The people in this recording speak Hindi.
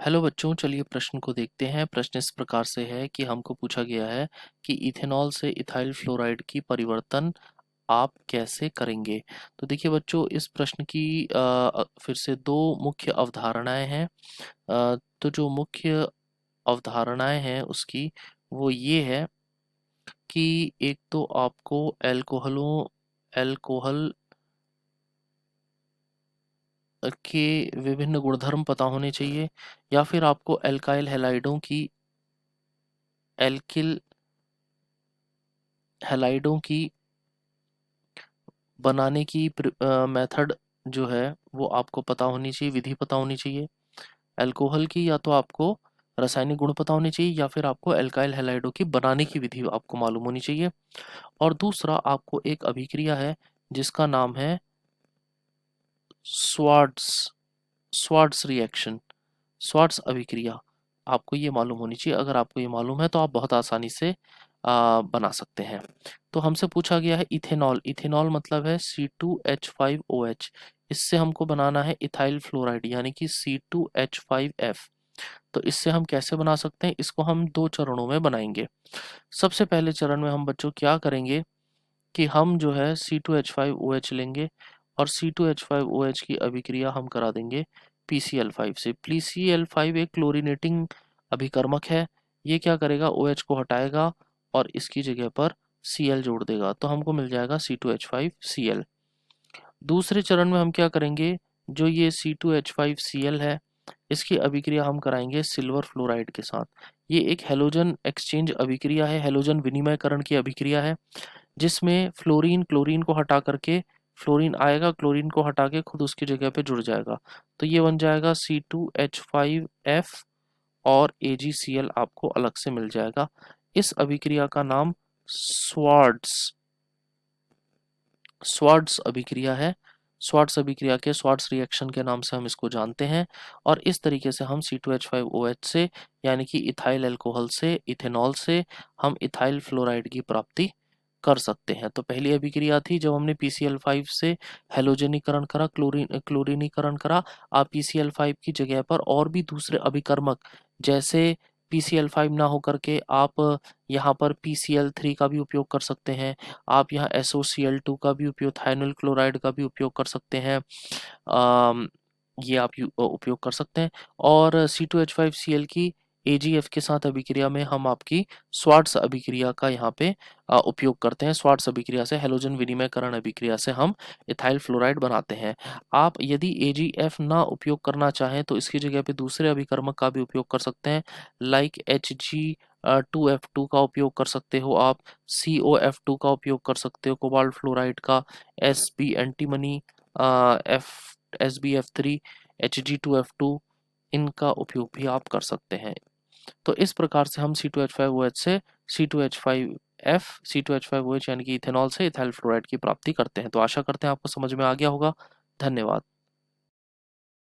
हेलो बच्चों, चलिए प्रश्न को देखते हैं। प्रश्न इस प्रकार से है कि हमको पूछा गया है कि इथेनॉल से इथाइल फ्लोराइड की परिवर्तन आप कैसे करेंगे। तो देखिए बच्चों, इस प्रश्न की फिर से दो मुख्य अवधारणाएं हैं। तो जो मुख्य अवधारणाएं हैं उसकी वो ये है कि एक तो आपको एल्कोहल के विभिन्न गुणधर्म पता होने चाहिए, या फिर आपको एल्काइल एल्किल हैलाइडों की बनाने की मेथड जो है वो आपको पता होनी चाहिए, विधि पता होनी चाहिए। अल्कोहल की या तो आपको रासायनिक गुण पता होने चाहिए, या फिर आपको एल्काइल हैलाइडों की बनाने की विधि आपको मालूम होनी चाहिए। और दूसरा, आपको एक अभिक्रिया है जिसका नाम है स्वार्ट्स स्वार्ट्स रिएक्शन, स्वार्ट्स अभिक्रिया। आपको ये मालूम होनी चाहिए। अगर आपको ये मालूम है तो आप बहुत आसानी से बना सकते हैं। तो हमसे पूछा गया है इथेनॉल। इथेनॉल मतलब है C2H5OH। इससे हमको बनाना है इथाइल फ्लोराइड यानी कि C2H5F। तो इससे हम कैसे बना सकते हैं? इसको हम दो चरणों में बनाएंगे। सबसे पहले चरण में हम बच्चों क्या करेंगे कि हम जो है C2H5OH लेंगे, और C2H5OH की अभिक्रिया हम करा देंगे PCl5 से। PCl5 एक क्लोरीनेटिंग अभिकर्मक है। ये क्या करेगा? OH को हटाएगा और इसकी जगह पर Cl जोड़ देगा, तो हमको मिल जाएगा C2H5Cl। दूसरे चरण में हम क्या करेंगे? जो ये C2H5Cl है, इसकी अभिक्रिया हम कराएंगे सिल्वर फ्लोराइड के साथ। ये एक हेलोजन एक्सचेंज अभिक्रिया है, हेलोजन विनिमयकरण की अभिक्रिया है, जिसमें फ्लोरीन क्लोरीन को हटा करके, फ्लोरीन आएगा क्लोरीन को हटा के खुद उसकी जगह पे जुड़ जाएगा। तो ये बन जाएगा C2H5F, और AgCl आपको अलग से मिल जाएगा। इस अभिक्रिया का नाम स्वार्ट्स स्वार्ट्स अभिक्रिया है। स्वार्ट्स अभिक्रिया के स्वार्ट्स रिएक्शन के नाम से हम इसको जानते हैं। और इस तरीके से हम C2H5OH से, यानी कि इथाइल अल्कोहल से, इथेनॉल से हम इथाइल फ्लोराइड की प्राप्ति कर सकते हैं। तो पहली अभिक्रिया थी जब हमने PCl5 से हेलोजनीकरण करा, क्लोरीनीकरण करा। आप PCl5 की जगह पर और भी दूसरे अभिकर्मक, जैसे PCl5 ना होकर के आप यहाँ पर PCl3 का भी उपयोग कर सकते हैं। आप यहाँ SOCl2 का भी उपयोग, थायनल क्लोराइड का भी उपयोग कर सकते हैं। अम, ये आप उपयोग कर सकते हैं। और C2H5Cl की AgF के साथ अभिक्रिया में हम आपकी स्वार्ट्स अभिक्रिया का यहाँ पे उपयोग करते हैं। स्वार्ट्स अभिक्रिया से, हेलोजन विनिमयकरण अभिक्रिया से हम इथाइल फ्लोराइड बनाते हैं। आप यदि AgF ना उपयोग करना चाहें तो इसकी जगह पे दूसरे अभिकर्मक का भी उपयोग कर सकते हैं, लाइक Hg2F2 का उपयोग कर सकते हो आप, COF2 का उपयोग कर सकते हो, कोबाल्ट फ्लोराइड का, SB antimony, F SbF3, Hg2F2, इनका उपयोग भी आप कर सकते हैं। तो इस प्रकार से हम C2H5OH से C2H5OH यानी कि इथेनॉल से इथाइल फ्लोराइड की प्राप्ति करते हैं। तो आशा करते हैं आपको समझ में आ गया होगा। धन्यवाद।